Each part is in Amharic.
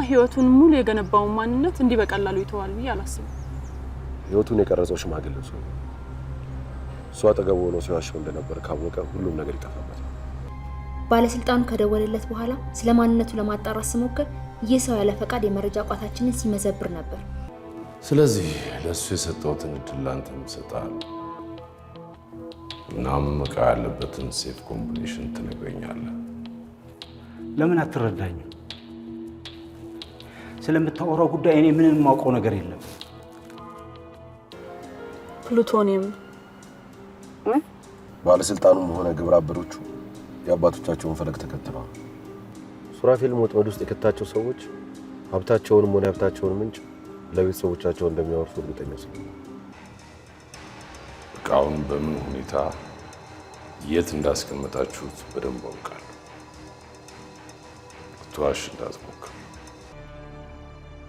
ህይወቱን ሙሉ የገነባው ማንነት እንዲህ በቀላሉ ይተዋል ብዬ አላስብም። ህይወቱን የቀረጸው ሽማግሌው ሰው እሱ አጠገቡ ሆኖ ሲዋሸው እንደነበር ካወቀ ሁሉም ነገር ይጠፋበታል። ባለስልጣኑ ከደወለለት በኋላ ስለ ማንነቱ ለማጣራት ሲሞክር ይህ ሰው ያለ ፈቃድ የመረጃ ቋታችንን ሲመዘብር ነበር። ስለዚህ ለሱ የሰጠሁትን እድል ላንተም እሰጥሃለሁ። እናም ዕቃ ያለበትን ሴፍ ኮምቢኔሽን ትነግረኛለህ። ለምን አትረዳኝም? ስለምታወራው ጉዳይ እኔ ምንም የማውቀው ነገር የለም። ፕሉቶኒየም ባለስልጣኑም ሆነ ግብረ አበሮቹ የአባቶቻቸውን ፈለግ ተከትለዋል። ሱራፌልም ወጥመድ ውስጥ የከታቸው ሰዎች ሀብታቸውንም ሆነ ሀብታቸውን ምንጭ ለቤተሰቦቻቸው እንደሚያወርሱ እርግጠኛ ስለሆነ ዕቃውን በምን ሁኔታ የት እንዳስቀመጣችሁት በደንብ አውቃለሁ። ትዋሽ እንዳትሞክር።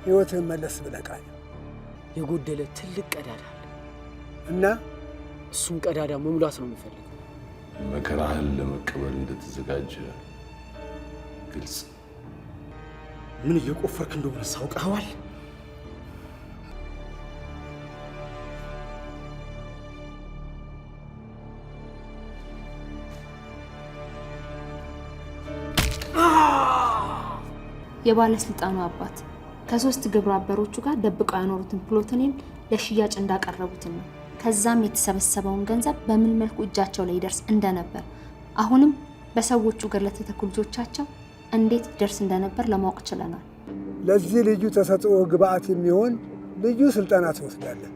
ህይወትን መለስ ብለቃል። የጎደለ ትልቅ ቀዳዳ አለ እና እሱን ቀዳዳ መሙላት ነው የምፈልገው። መከራህን ለመቀበል እንደተዘጋጀ ግልጽ። ምን እየቆፈርክ እንደሆነ ሳውቀዋል። የባለስልጣኑ አባት ከሶስት ግብረ አበሮቹ ጋር ደብቀው ያኖሩትን ፕሉቶኒየም ለሽያጭ እንዳቀረቡት ነው። ከዛም የተሰበሰበውን ገንዘብ በምን መልኩ እጃቸው ላይ ይደርስ እንደነበር አሁንም በሰዎቹ ጋር ለተተኩ ልጆቻቸው እንዴት ይደርስ እንደነበር ለማወቅ ችለናል። ለዚህ ልዩ ተሰጥኦ ግብአት የሚሆን ልዩ ስልጠና ትወስዳለህ።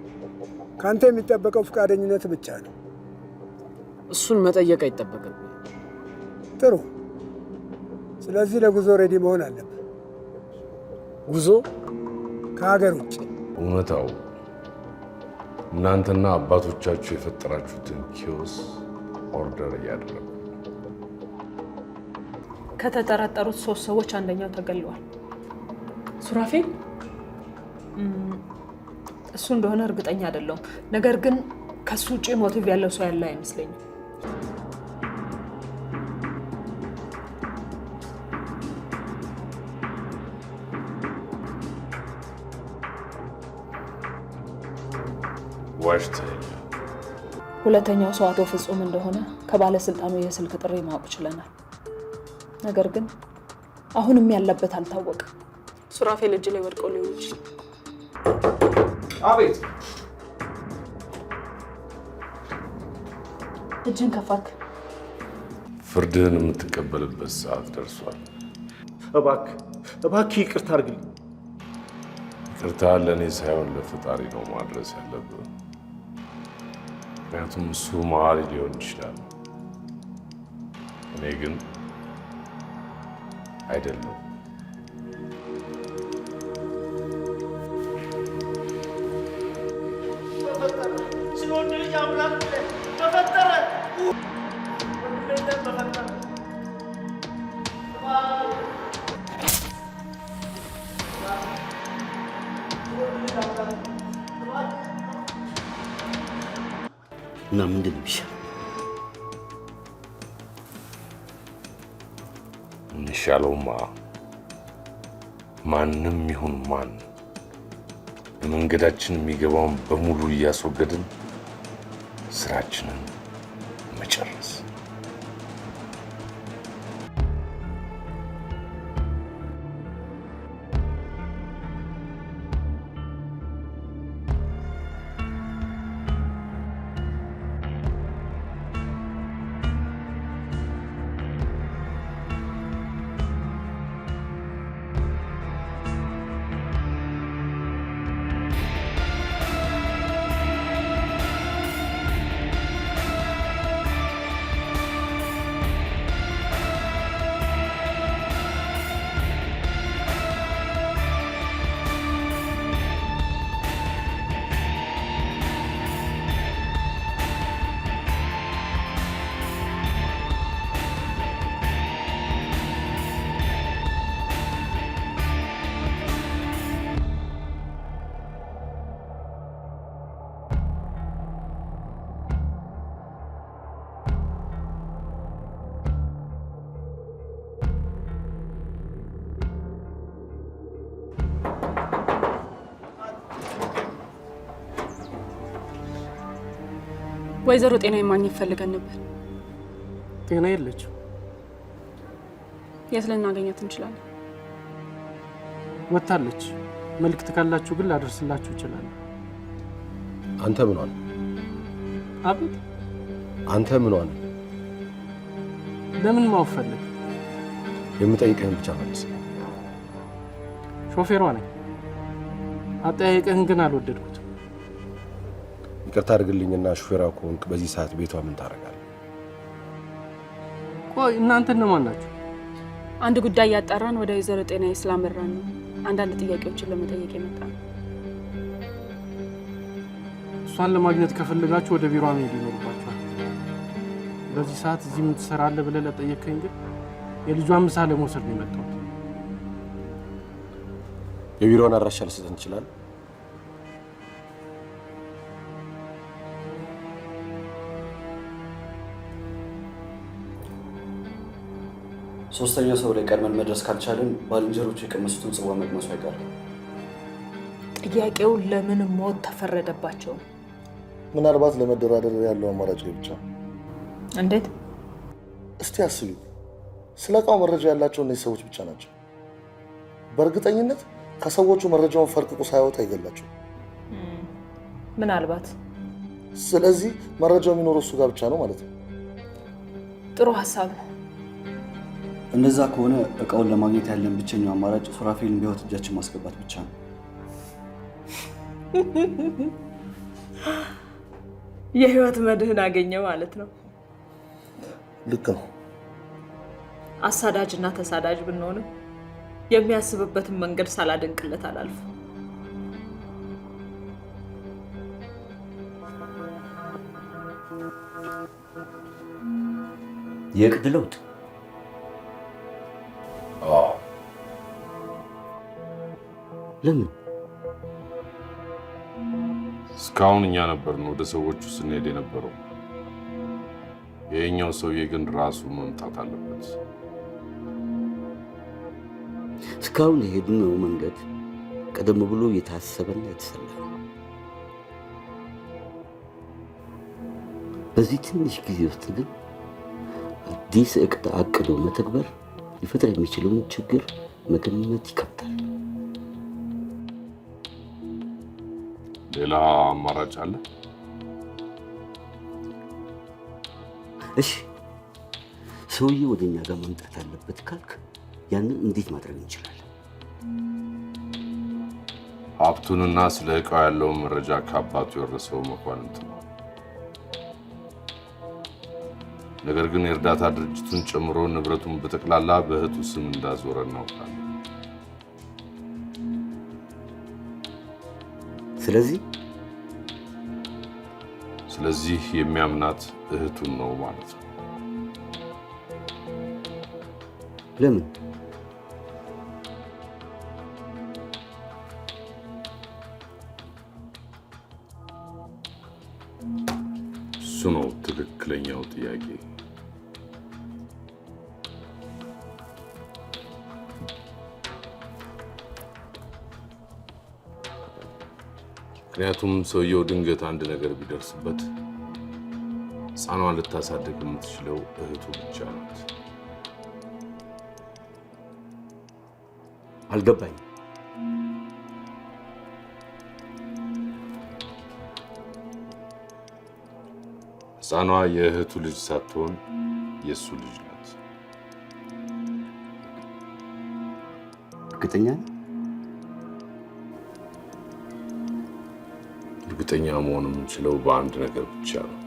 ካንተ የሚጠበቀው ፈቃደኝነት ብቻ ነው። እሱን መጠየቅ አይጠበቅም። ጥሩ። ስለዚህ ለጉዞ ሬዲ መሆን አለብህ። ጉዞ ከሀገር ውጭ። እውነታው እናንተና አባቶቻችሁ የፈጠራችሁትን ኪዮስ ኦርደር እያደረጉ ከተጠረጠሩት 3 ሰዎች አንደኛው ተገለዋል። ሱራፌል እሱ እንደሆነ እርግጠኛ አይደለሁም። ነገር ግን ከሱ ውጪ ሞቲቭ ያለው ሰው ያለ አይመስለኝም። ሁለተኛው ሰው አቶ ፍጹም እንደሆነ ከባለስልጣኑ የስልክ ጥሪ ማወቅ ችለናል። ነገር ግን አሁንም ያለበት አልታወቀም። ሱራፌል እጅ ላይ ወድቆ ሊሆን ይችላል። አቤት። እጅን ከፋክ። ፍርድህን የምትቀበልበት ሰዓት ደርሷል። እባክህ ይቅርታ አድርግልኝ። ይቅርታ ለእኔ ሳይሆን ለፈጣሪ ነው ማድረስ ያለብህ። ምክንያቱም እሱ መሀሪ ሊሆን ይችላል፣ እኔ ግን አይደለም። እና ምንድን ነው የሚሻለው? የሚሻለውማ ማንም ይሁን ማን በመንገዳችን የሚገባውን በሙሉ እያስወገድን ስራችንን መጨረስ። ወይዘሮ ጤና ማግኘት ፈልገን ነበር። ጤና የለችም። የት ልናገኛት እንችላለን? ወታለች። መልእክት ካላችሁ ግን ላደርስላችሁ ይችላል። አንተ ምን ሆነ? አቤት። አንተ ምን ሆነ? ለምን ማወቅ ፈለግ? የምጠይቅህን ብቻ መልስ። ሾፌሯ ነኝ። አጠያየቅህን ግን አልወደድኩትም። ይቅርታ አድርግልኝና ሹፌሯ ከሆንክ በዚህ ሰዓት ቤቷ ምን ታደርጋለህ? ቆይ እናንተ እነማን ናችሁ? አንድ ጉዳይ ያጣራን ወደ ወይዘሮ ጤና ስላመራን ነው። አንዳንድ ጥያቄዎችን ለመጠየቅ የመጣ ነው። እሷን ለማግኘት ከፈለጋችሁ ወደ ቢሮዋ መሄድ ይኖርባችኋል። በዚህ ሰዓት እዚህ ምን ትሰራለህ ብለህ ለጠየቅከኝ ግን የልጇን ምሳ ለመውሰድ ነው የመጣሁት። የቢሮውን አድራሻ ልሰጥህ እንችላለን? ሶስተኛ ሰው ላይ ቀድመን መድረስ ካልቻለን ባልንጀሮቹ የቀመሱትን ጽዋ መቅመሱ አይቀርም። ጥያቄው ለምን ሞት ተፈረደባቸው? ምናልባት ለመደራደር ያለው አማራጭ ብቻ። እንዴት? እስቲ አስቢ። ስለ እቃው መረጃ ያላቸው እነዚህ ሰዎች ብቻ ናቸው። በእርግጠኝነት ከሰዎቹ መረጃውን ፈርቅቆ ሳይወጣ ይገላቸው። ምናልባት። ስለዚህ መረጃው የሚኖረው እሱ ጋር ብቻ ነው ማለት ነው። ጥሩ ሀሳብ ነው። እንደዛ ከሆነ እቃውን ለማግኘት ያለን ብቸኛው አማራጭ ሱራፌልን በህይወት እጃችን ማስገባት ብቻ ነው። የህይወት መድህን አገኘ ማለት ነው። ልክ ነው። አሳዳጅና ተሳዳጅ ብንሆንም የሚያስብበትን መንገድ ሳላደንቅለት አላልፍም። የዕቅድ ለውጥ ለምን? እስካሁን እኛ ነበርን ወደ ሰዎቹ ስንሄድ የነበረው። የኛው ሰውዬ ግን ራሱ መምጣት አለበት። እስካሁን የሄድነው መንገድ ቀደም ብሎ የታሰበና የተሰላ ነው። በዚህ ትንሽ ጊዜ ውስጥ ግን አዲስ ዕቅድ አቅዶ መተግበር ሊፈጥር የሚችለውን ችግር መገመት ይከብዳል። ሌላ አማራጭ አለ? እሺ፣ ሰውዬ ወደኛ ጋር መምጣት አለበት ካልክ ያንን እንዴት ማድረግ እንችላለን? ሀብቱንና ስለ ዕቃው ያለውን መረጃ ከአባቱ የወረሰው መኳንንት ነው። ነገር ግን የእርዳታ ድርጅቱን ጨምሮ ንብረቱን በጠቅላላ በእህቱ ስም እንዳዞረ እናውቃለን። ስለዚህ የሚያምናት እህቱን ነው ማለት ነው። ለምን? እሱ ነው ትክክለኛው ጥያቄ። ምክንያቱም ሰውየው ድንገት አንድ ነገር ቢደርስበት ሕፃኗን ልታሳድግ የምትችለው እህቱ ብቻ ናት። አልገባኝ። ሕፃኗ የእህቱ ልጅ ሳትሆን የእሱ ልጅ ናት። እርግጠኛ ነህ? እርግጠኛ መሆን የምንችለው በአንድ ነገር ብቻ ነው።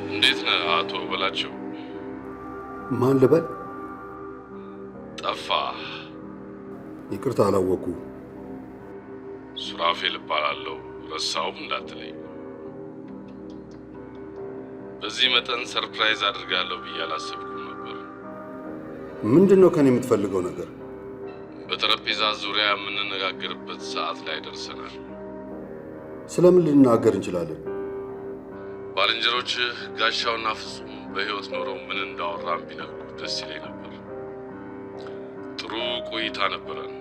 እንዴት ነህ አቶ በላቸው? ማን ልበል? ጠፋህ። ይቅርታ አላወኩ። ሱራፌል እባላለሁ። ረሳውም እንዳትለኝ። በዚህ መጠን ሰርፕራይዝ አድርጋለሁ ብዬ አላሰብኩም ነበር። ምንድነው ከኔ የምትፈልገው ነገር? በጠረጴዛ ዙሪያ የምንነጋገርበት ሰዓት ላይ ደርሰናል። ስለምን ልንናገር እንችላለን? ባልንጀሮች ጋሻውና ፍጹም በህይወት ኖረው ምን እንዳወራን ቢነግሩ ደስ ይለኝ ነበር። ጥሩ ቆይታ ነበረን።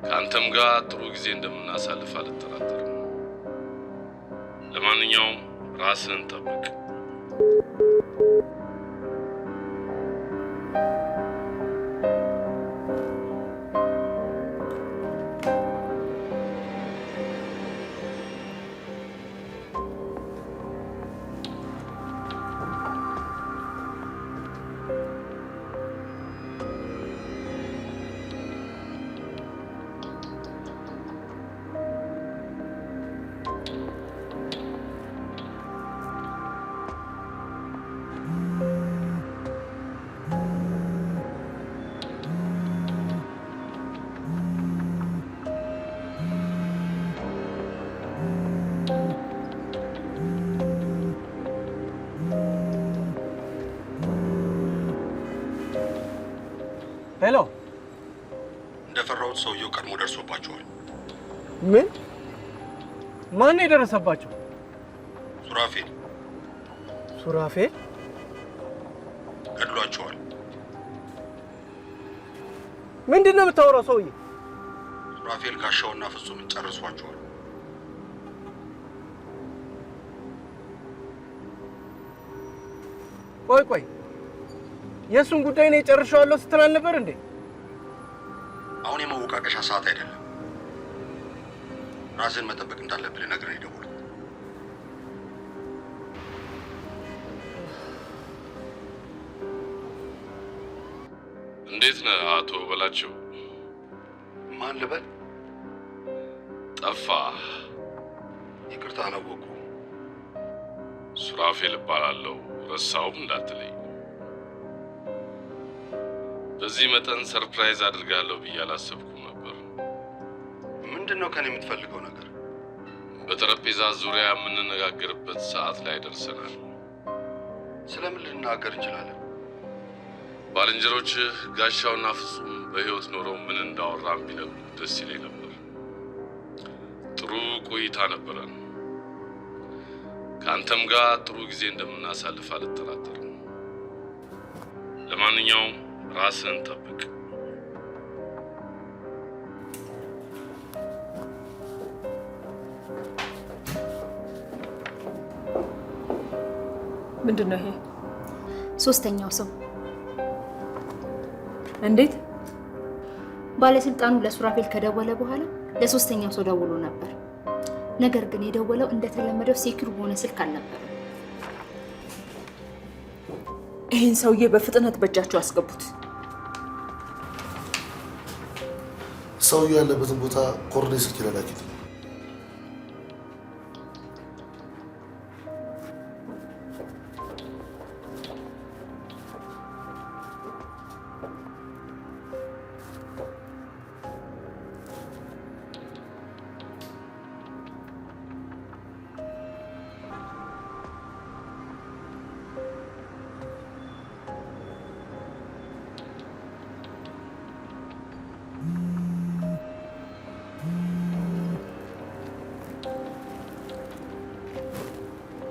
ከአንተም ጋር ጥሩ ጊዜ እንደምናሳልፍ አልጠራጠርም። ለማንኛውም ራስን ጠብቅ። ሄሎ፣ እንደፈራሁት ሰውየው ቀድሞ ደርሶባቸዋል። ምን? ማን ነው የደረሰባቸው? ሱራፌል ሱራፌል ገድሏቸዋል። ምንድን ነው የምታወራው ሰውዬ? ሱራፌል ጋሻውና ፍጹምን ጨርሷቸዋል። ቆይ የእሱን ጉዳይ ነው የጨርሻለሁ ስትል አልነበር እንዴ? አሁን የመወቃቀሻ ሰዓት አይደለም። ራስን መጠበቅ እንዳለብህ ልነግርህ የደወልኩት። እንዴት ነህ አቶ በላቸው? ማን ልበል? ጠፋህ። ይቅርታ አላወኩ። ሱራፌል እባላለሁ። ረሳውም እንዳትለኝ። በዚህ መጠን ሰርፕራይዝ አድርጋለሁ ብዬ አላሰብኩም ነበር። ምንድነው ከኔ የምትፈልገው ነገር? በጠረጴዛ ዙሪያ የምንነጋገርበት ሰዓት ላይ ደርሰናል። ስለምን ልንናገር እንችላለን? ባልንጀሮች ጋሻውና ፍጹም በህይወት ኖረው ምን እንዳወራን ቢነግሩ ደስ ይለኝ ነበር። ጥሩ ቆይታ ነበረን። ከአንተም ጋር ጥሩ ጊዜ እንደምናሳልፍ አልጠራጠርም። ለማንኛውም ራስን ጠብቅ። ምንድነው ይሄ? ሶስተኛው ሰው እንዴት? ባለስልጣኑ ለሱራፌል ከደወለ በኋላ ለሶስተኛው ሰው ደውሎ ነበር። ነገር ግን የደወለው እንደተለመደው ሴኩር በሆነ ስልክ አልነበረም። ይህን ሰውዬ በፍጥነት በእጃችሁ አስገቡት። ሰውዬው ያለበትን ቦታ ኮርኔ ስልክ ይላላኪት።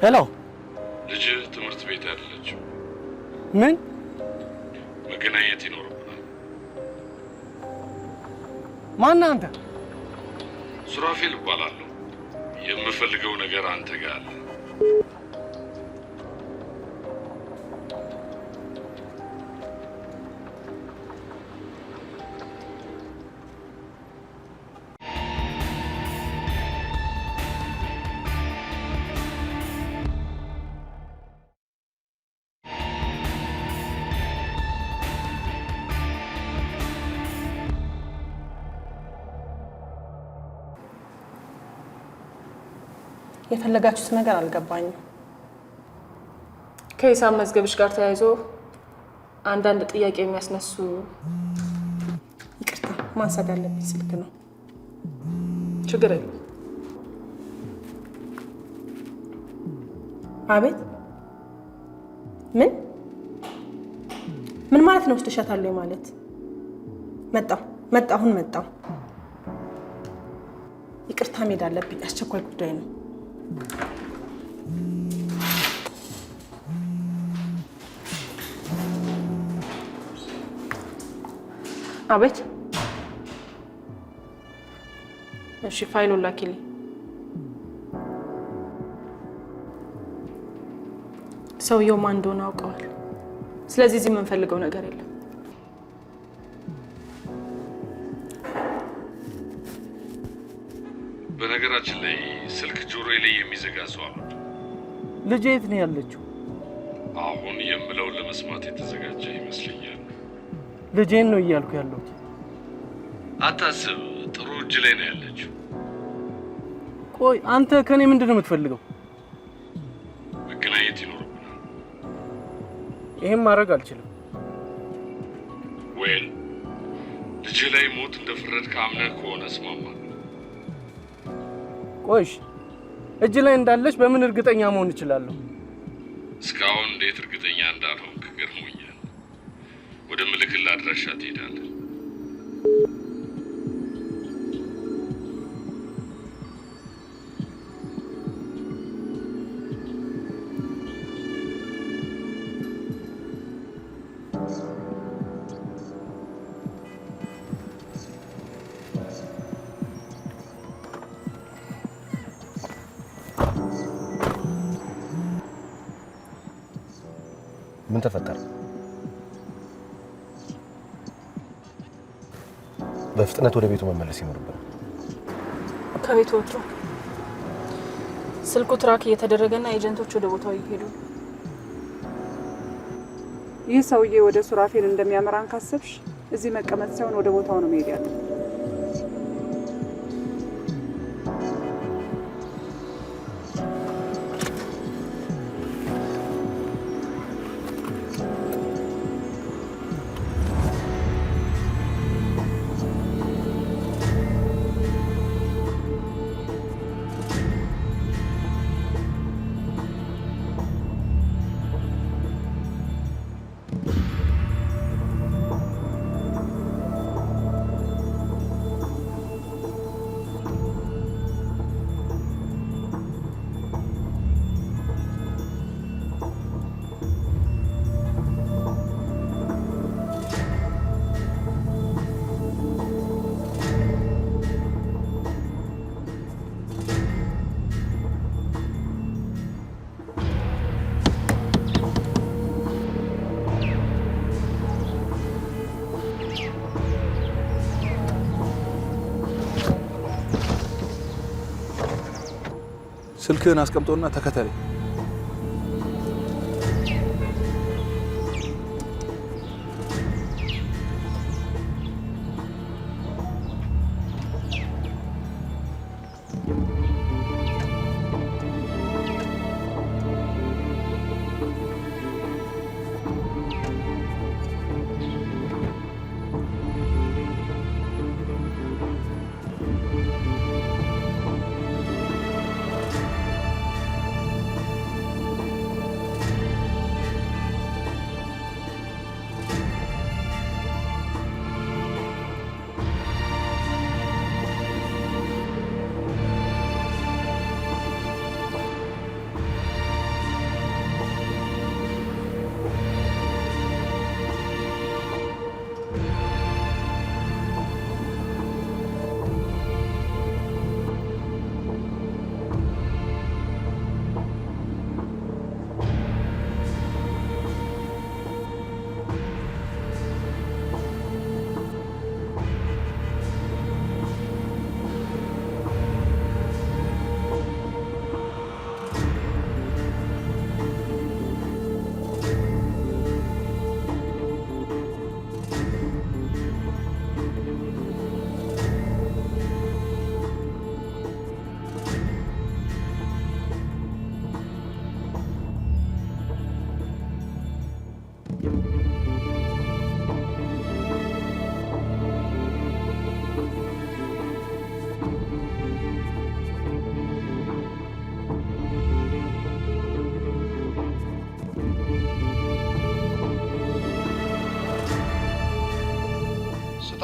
ሄሎ፣ ልጅ ትምህርት ቤት ያለችው። ምን? መገናኘት ይኖርብናል። ማን አንተ? ሱራፌል እባላለሁ። የምፈልገው ነገር አንተ ጋር አለ። የፈለጋችሁት ነገር አልገባኝም። ከሂሳብ መዝገብሽ ጋር ተያይዞ አንዳንድ ጥያቄ የሚያስነሱ። ይቅርታ። ማንሳት ያለብኝ ስልክ ነው። ችግር የለም። አቤት። ምን ማለት ነው? ወስደሻታለሁ ማለት? መጣሁ አሁን መጣሁ። ይቅርታ መሄድ አለብኝ፣ አስቸኳይ ጉዳይ ነው። አቤት። እሺ ፋይሉን ላኪልኝ። ሰውየው ማን እንደሆነ አውቀዋል። ስለዚህ እዚህ የምንፈልገው ነገር የለም። በነገራችን ላይ ስልክ ጆሮዬ ላይ የሚዘጋ ሰው አለ። ልጄ የት ነው ያለችው? አሁን የምለውን ለመስማት የተዘጋጀ ይመስለኛል። ልጄን ነው እያልኩ ያለሁት። አታስብ፣ ጥሩ እጅ ላይ ነው ያለችው። ቆይ አንተ ከኔ ምንድን ነው የምትፈልገው? መገናኘት ይኖርብናል። ይሄን ማድረግ አልችልም። ወይል ልጄ ላይ ሞት እንደፈረድክ አምነህ ከሆነ እስማማለሁ። ቆይሽ እጅ ላይ እንዳለች በምን እርግጠኛ መሆን እችላለሁ? እስካሁን እንዴት እርግጠኛ እንዳልሆንክ ገርሞኛል። ወደ ምልክልህ አድራሻ ትሄዳለህ። ምን ተፈጠረ? በፍጥነት ወደ ቤቱ መመለስ ይኖርብናል። ከቤቱ ወጥቶ ስልኩ ትራክ እየተደረገና ኤጀንቶች ወደ ቦታው እየሄዱ። ይህ ሰውዬ ወደ ሱራፌል እንደሚያመራን ካሰብሽ እዚህ መቀመጥ ሳይሆን ወደ ቦታው ነው መሄድ ያለው። ስልክህን አስቀምጦና ተከተለኝ።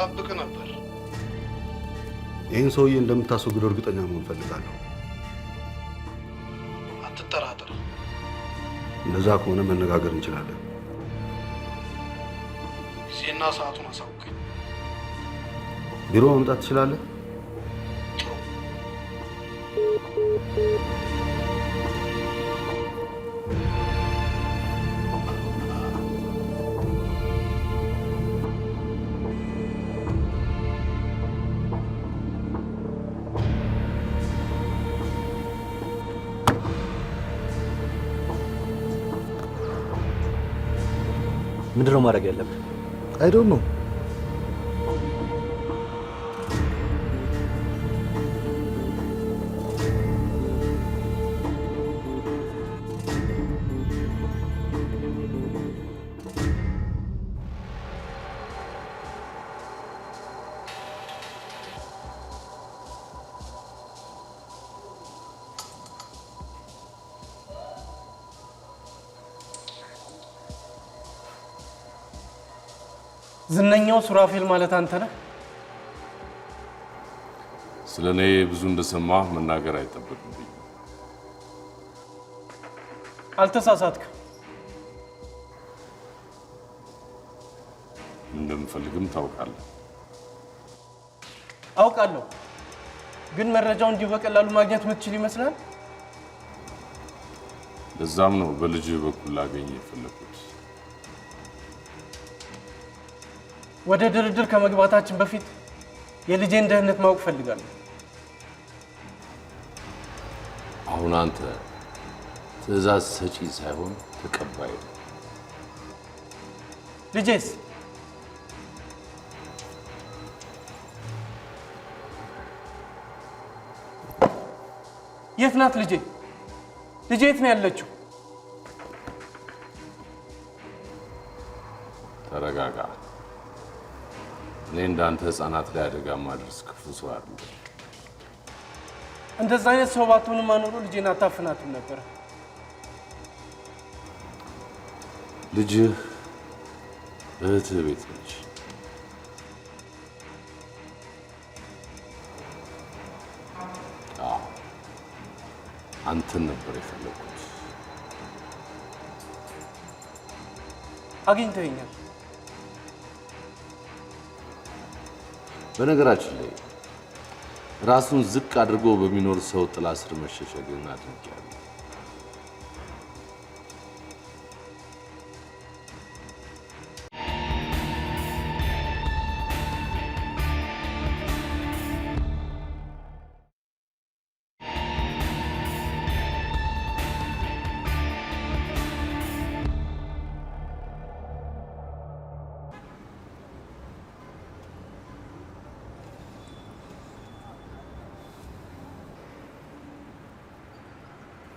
ስጠብቅ ነበር። ይህን ሰውዬ እንደምታስወግደው እርግጠኛ መሆን ፈልጋለሁ። አትጠራጠር። እንደዛ ከሆነ መነጋገር እንችላለን። ጊዜና ሰዓቱን አሳውቀኝ። ቢሮ መምጣት ትችላለህ? ምንድነው ማድረግ ያለብን? አይ ዶንት ኖ። ዝነኛው ሱራፌል ማለት አንተ ነህ? ስለኔ ብዙ እንደሰማህ መናገር አይጠበቅብኝ። አልተሳሳትክም። እንደምፈልግም ታውቃለህ። አውቃለሁ፣ ግን መረጃው እንዲሁ በቀላሉ ማግኘት የምትችል ይመስላል። ለዛም ነው በልጅህ በኩል ላገኝ የፈለኩት። ወደ ድርድር ከመግባታችን በፊት የልጄን ደህንነት ማወቅ ፈልጋለሁ። አሁን አንተ ትዕዛዝ ሰጪ ሳይሆን ተቀባይ ነህ። ልጄስ? የት ናት ልጄ? ልጄ የት ነው ያለችው? ተረጋጋ። እኔ እንዳንተ ህፃናት ላይ አደጋ ማድረስ ክፉ ሰው አይደለም። እንደዛ አይነት ሰው ባትሆንም አኖሮ ልጄን አታፍናትም ነበር። ልጅህ እህትህ ቤት ነች። አዎ፣ አንተን ነበር የፈለኩት። አግኝተኸኛል። በነገራችን ላይ ራሱን ዝቅ አድርጎ በሚኖር ሰው ጥላ ስር መሸሸግን አድንቄያለሁ።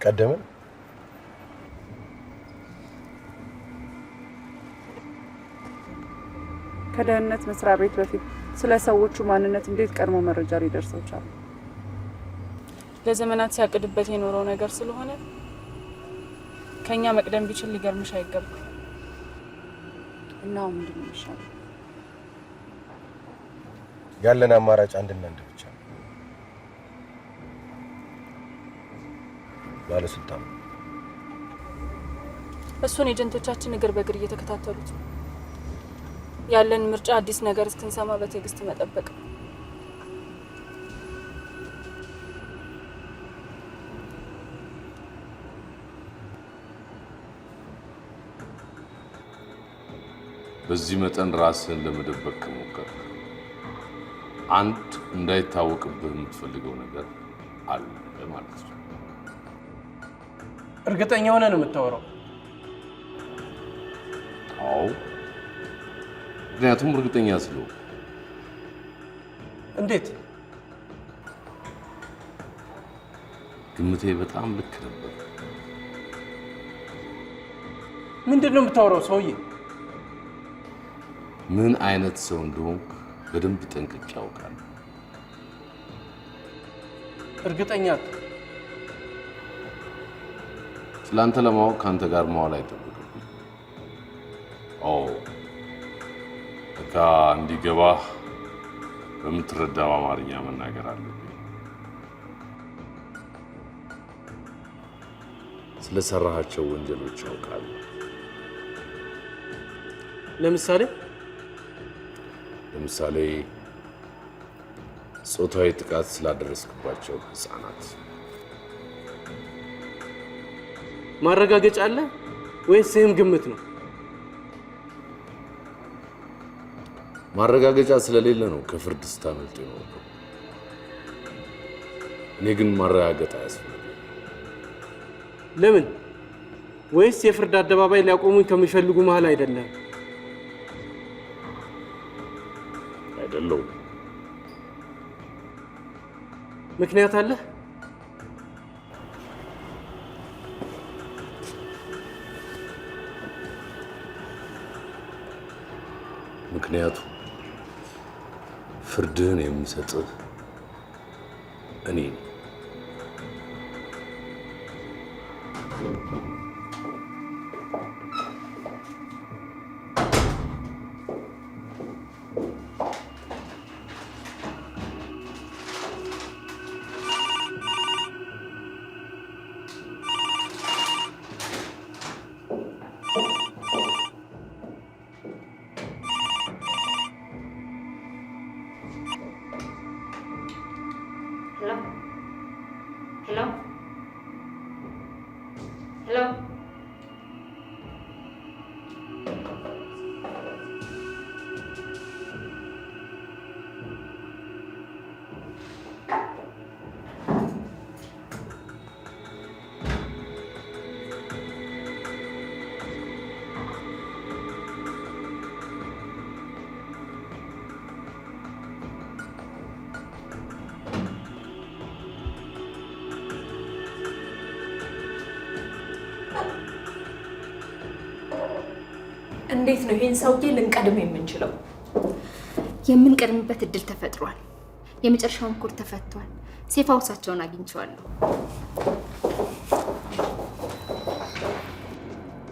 ቀደምን ከደህንነት መስሪያ ቤት በፊት ስለ ሰዎቹ ማንነት እንዴት ቀድሞ መረጃ ሊደርሰው ቻለ? ለዘመናት ሲያቅድበት የኖረው ነገር ስለሆነ ከኛ መቅደም ቢችል ሊገርምሽ አይገባም። እና ምንድን ነው የሚሻለው? ያለን አማራጭ አንድና አንድ ብቻ ነው። ባለስልጣን እሱን ኤጀንቶቻችን እግር በእግር እየተከታተሉት ነው። ያለን ምርጫ አዲስ ነገር እስክንሰማ በትዕግስት መጠበቅ ነው። በዚህ መጠን ራስህን ለመደበቅ ከሞከርክ አንድ እንዳይታወቅብህ የምትፈልገው ነገር አለ ማለት ነው። እርግጠኛ ሆነ ነው የምታወራው? አዎ፣ ምክንያቱም እርግጠኛ ስለሆንኩ። እንዴት? ግምቴ በጣም ልክ ነበር። ምንድን ነው የምታወራው ሰውዬ? ምን አይነት ሰው እንደሆንክ በደንብ ጠንቅቄ ያውቃለሁ። እርግጠኛ ስላንተ ለማወቅ ከአንተ ጋር መዋል አይጠበቅብኝ። ኦ በቃ እንዲገባህ በምትረዳው አማርኛ መናገር አለብኝ። ስለሰራሃቸው ወንጀሎች አውቃለሁ። ለምሳሌ ጾታዊ ጥቃት ስላደረስክባቸው ህፃናት ማረጋገጫ አለ ወይስ ይህም ግምት ነው? ማረጋገጫ ስለሌለ ነው ከፍርድ ስታመልጥ የኖርከው። እኔ ግን ማረጋገጥ አያስፈልግም። ለምን? ወይስ የፍርድ አደባባይ ሊያቆሙኝ ከሚፈልጉ መሃል አይደለም? አይደለም። ምክንያት አለ? ምክንያቱ ፍርድህን የሚሰጥህ እኔ ነኝ። እንዴት ነው ይሄን ሰውዬ ልንቀድም የምንችለው? የምንቀድምበት እድል ተፈጥሯል። የመጨረሻውን ኮድ ተፈቷል። ሴፍ ሃውሳቸውን አግኝቼዋለሁ።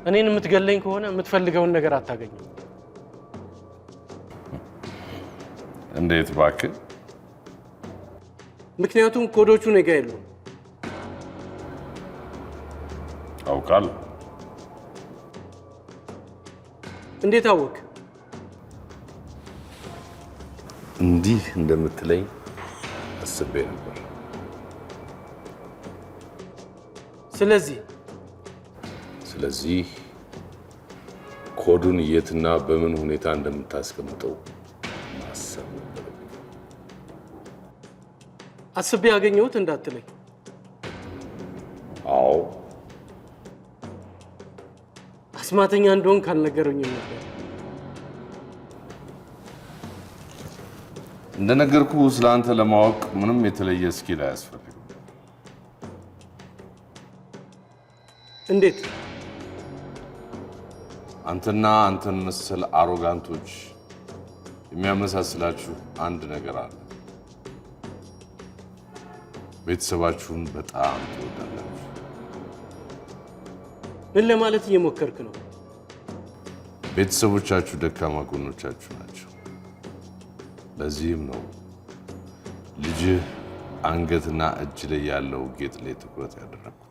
እኔን የምትገለኝ ከሆነ የምትፈልገውን ነገር አታገኝም። እንዴት እባክህ? ምክንያቱም ኮዶቹ ነገ የሉም። አውቃለሁ። እንዴት አወቅ? እንዲህ እንደምትለኝ አስቤ ነበር። ስለዚህ ኮዱን የትና በምን ሁኔታ እንደምታስቀምጠው ማሰብ ነበር። አስቤ ያገኘሁት እንዳትለኝ። አዎ አስማተኛ እንደሆን ካልነገሩኝም ነበር። እንደነገርኩ ስለአንተ ለማወቅ ምንም የተለየ ስኪል አያስፈልግም። እንዴት? አንተና አንተን መሰል አሮጋንቶች የሚያመሳስላችሁ አንድ ነገር አለ። ቤተሰባችሁን በጣም ትወዳላችሁ። ምን ለማለት እየሞከርክ ነው? ቤተሰቦቻችሁ ደካማ ጎኖቻችሁ ናቸው። ለዚህም ነው ልጅህ አንገትና እጅ ላይ ያለው ጌጥ ላይ ትኩረት ያደረኩት።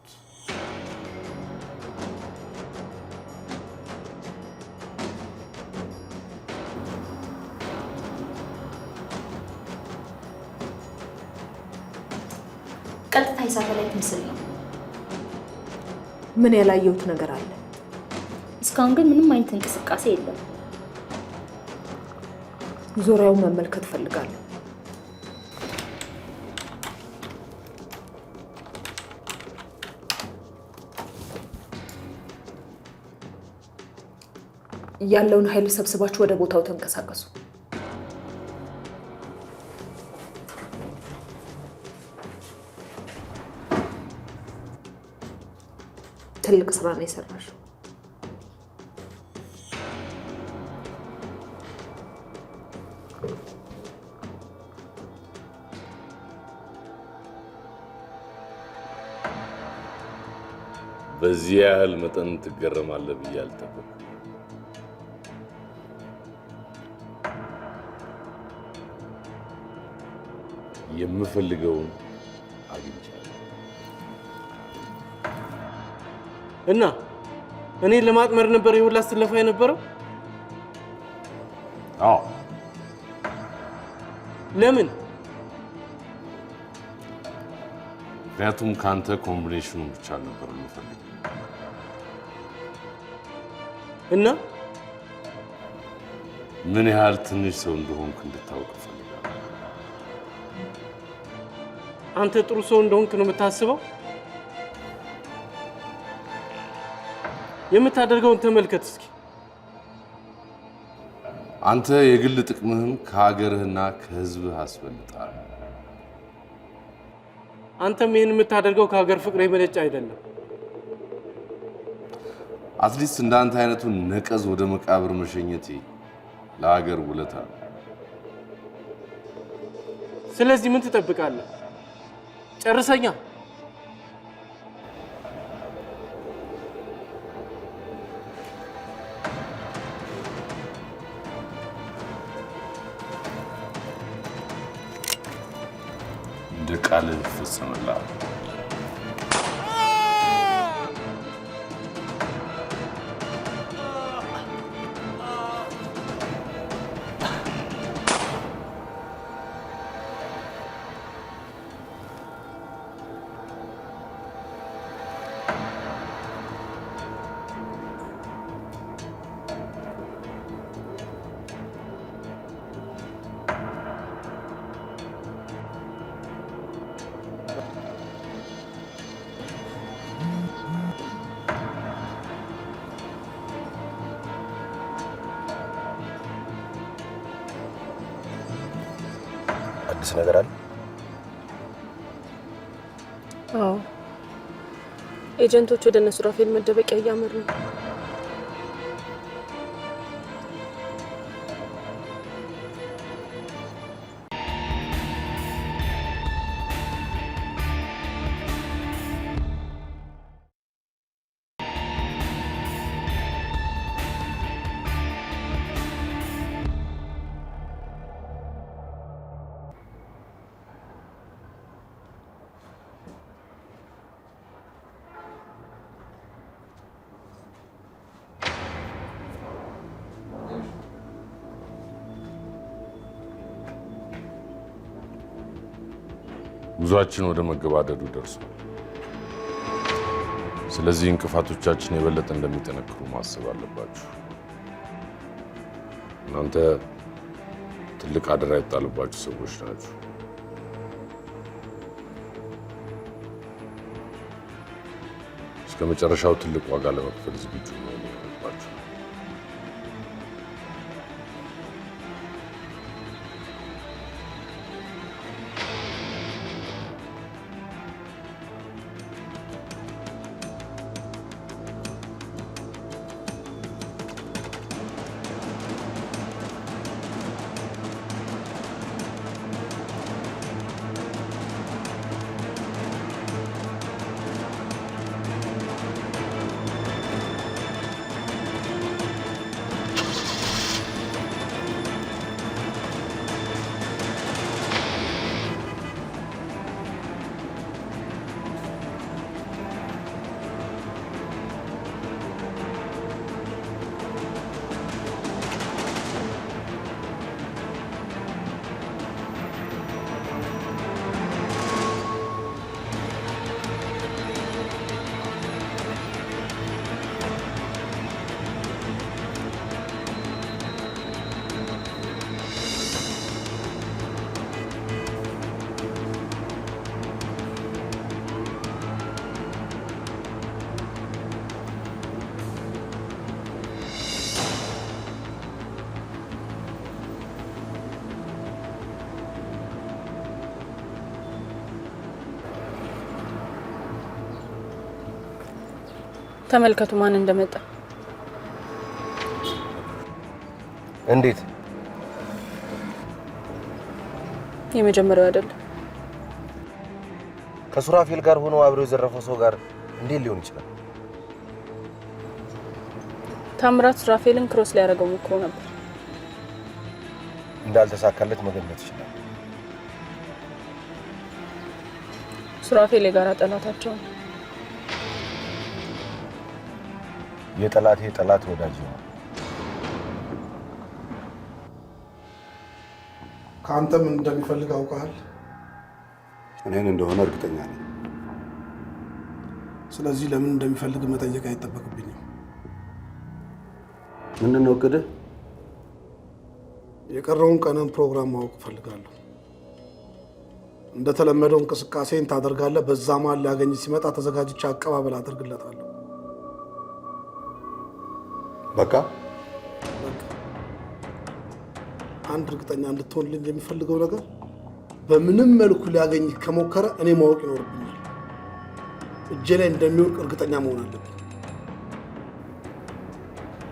ቀጥታ የሳተላይት ምስል ነው። ምን ያላየሁት ነገር አለ? እስካሁን ግን ምንም አይነት እንቅስቃሴ የለም። ዙሪያውን መመልከት ፈልጋለሁ። ያለውን ኃይል ሰብስባችሁ ወደ ቦታው ተንቀሳቀሱ። ትልቅ ስራ ነው የሰራሽው። በዚህ ያህል መጠን ትገረማለህ ብዬ አልጠበቅኩም። የምፈልገውን አግኝቻለሁ። እና እኔን ለማጥመር ነበር ይሁላ ስትለፋ የነበረው? አዎ። ለምን? ምክንያቱም ካንተ ኮምቢኔሽኑን ብቻ ነበር የምፈልገው። እና ምን ያህል ትንሽ ሰው እንደሆንክ እንድታውቅ እፈልጋለሁ። አንተ ጥሩ ሰው እንደሆንክ ነው የምታስበው? የምታደርገውን ተመልከት እስኪ። አንተ የግል ጥቅምህን ከሀገርህና ከህዝብህ አስበልጠሃል። አንተም ይህን የምታደርገው ከሀገር ፍቅር የመነጨ አይደለም። አትሊስት እንዳንተ አይነቱን ነቀዝ ወደ መቃብር መሸኘቴ ለሀገር ውለታ ነው። ስለዚህ ምን ትጠብቃለህ? ጨርሰኛ። እንደ ቃልህ ይፈጸምልሃል። አዲስ ነገር አለ? አዎ፣ ኤጀንቶች ወደ እነ ሱራፌል መደበቂያ እያመሩ ነው። ጉዟችን ወደ መገባደዱ ደርሷል። ስለዚህ እንቅፋቶቻችን የበለጠ እንደሚጠነክሩ ማሰብ አለባችሁ። እናንተ ትልቅ አደራ የጣለባችሁ ሰዎች ናችሁ። እስከ መጨረሻው ትልቅ ዋጋ ለመክፈል ዝግጁ መሆን አለባችሁ። ተመልከቱ ማን እንደመጣ። እንዴት? የመጀመሪያው አይደለም። ከሱራፌል ጋር ሆኖ አብሮ የዘረፈው ሰው ጋር እንዴት ሊሆን ይችላል? ታምራት ሱራፌልን ክሮስ ሊያደርገው ሞክሮ ነበር። እንዳልተሳካለት መገመት ይችላል። ሱራፌል የጋራ ጠላታቸው ነው። የጠላቴ ጠላት ወዳጅ ነው። ከአንተ ምን እንደሚፈልግ አውቀሃል? እኔን እንደሆነ እርግጠኛ ነኝ። ስለዚህ ለምን እንደሚፈልግ መጠየቅ አይጠበቅብኝም። ምንድን ነው እቅድህ? የቀረውን ቀንን ፕሮግራም ማወቅ እፈልጋለሁ። እንደተለመደው እንቅስቃሴን ታደርጋለህ። በዛ መሀል ሊያገኝ ሲመጣ ተዘጋጅቼ አቀባበል አደርግለታለሁ። በቃ አንድ እርግጠኛ እንድትሆንልኝ የሚፈልገው ነገር በምንም መልኩ ሊያገኝ ከሞከረ እኔ ማወቅ ይኖርብኛል። እጄ ላይ እንደሚወድቅ እርግጠኛ መሆን አለብኝ።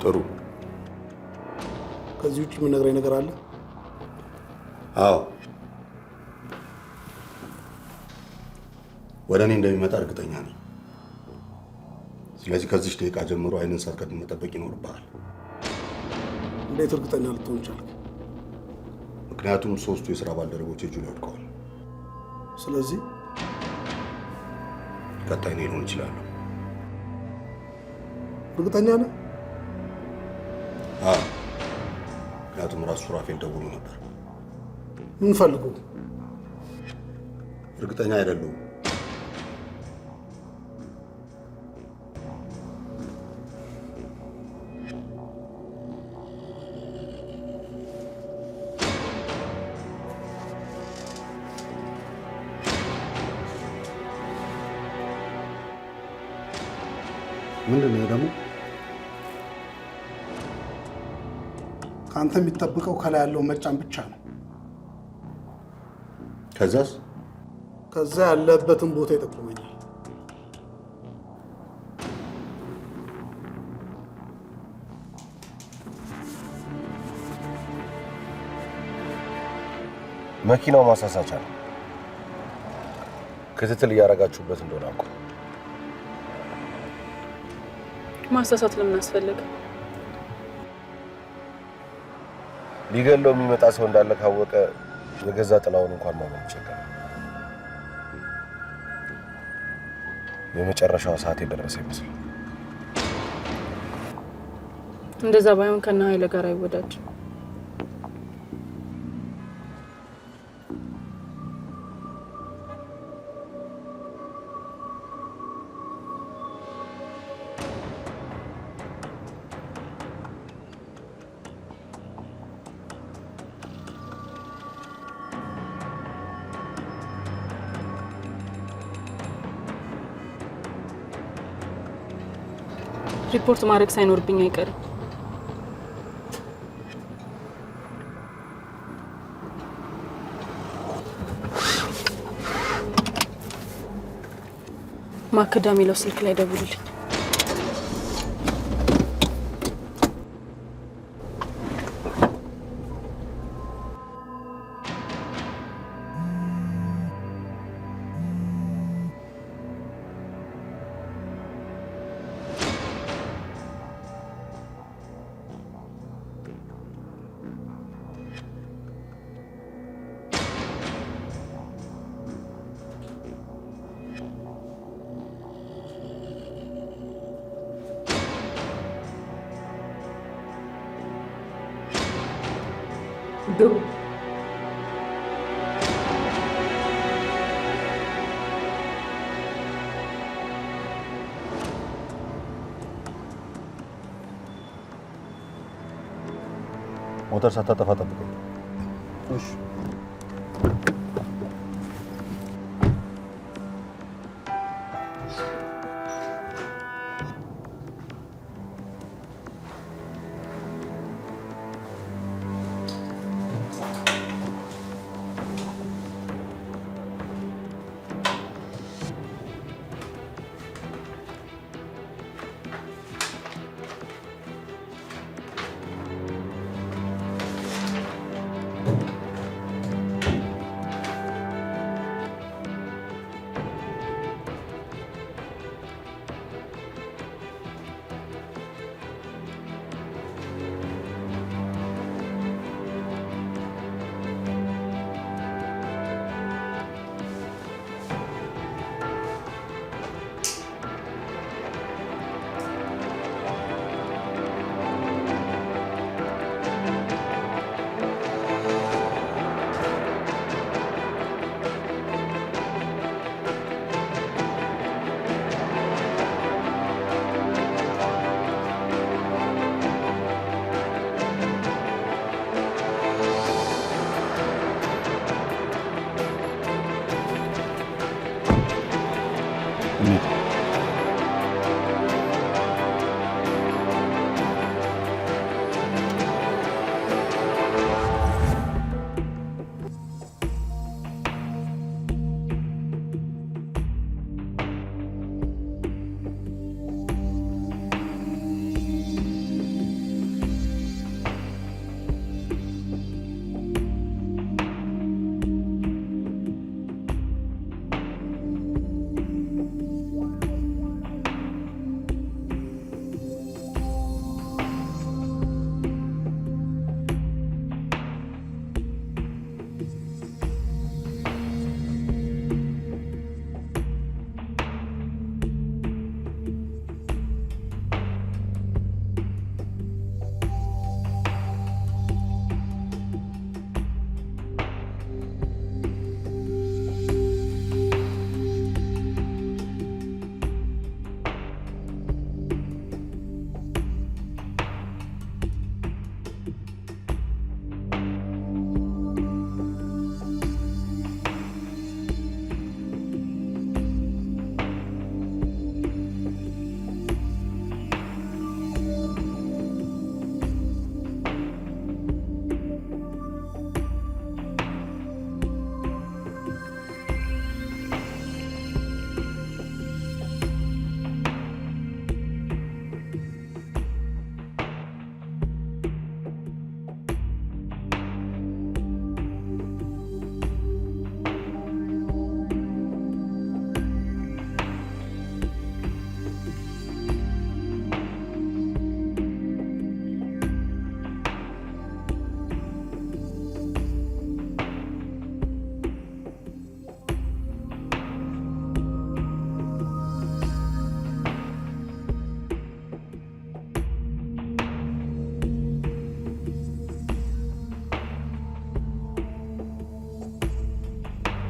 ጥሩ። ከዚህ ውጭ የምነግረኝ ነገር አለ? አዎ፣ ወደ እኔ እንደሚመጣ እርግጠኛ ነኝ። ስለዚህ ከዚህ ደቂቃ ጀምሮ አይንን ሳትቀድም መጠበቅ ይኖርብሃል። እንዴት እርግጠኛ ልትሆን ቻልክ? ምክንያቱም 3ቱ የሥራ ባልደረቦች እጁ ላይ ወድቀዋል። ስለዚህ ቀጣይ እኔ ልሆን እችላለሁ። እርግጠኛ ነህ? አዎ፣ ምክንያቱም ራሱ ሱራፌል ደውሎ ነበር። ምን ፈልጉ? እርግጠኛ አይደለሁም። ምንድን ነው ደግሞ? ከአንተ የሚጠብቀው ከላይ ያለው መጫን ብቻ ነው። ከዛስ? ከዛ ያለበትን ቦታ ይጠቁመኛል። መኪናው ማሳሳቻ ነው። ክትትል እያደረጋችሁበት እንደሆነ አውቀው። ማሳሳት ለምን አስፈለገ? ሊገለው የሚመጣ ሰው እንዳለ ካወቀ የገዛ ጥላውን እንኳን ማመን ይቸገራል። የመጨረሻው ሰዓት የደረሰ ይመስላል። እንደዛ ባይሆን ከነ ኃይለ ጋር አይወዳጅ። ሪፖርት ማድረግ ሳይኖርብኝ አይቀርም። ማክዳ የሚለው ስልክ ላይ ደውልልኝ። ግቡ። ሞተር ሳታጠፋ ጠብቀኝ። እሺ።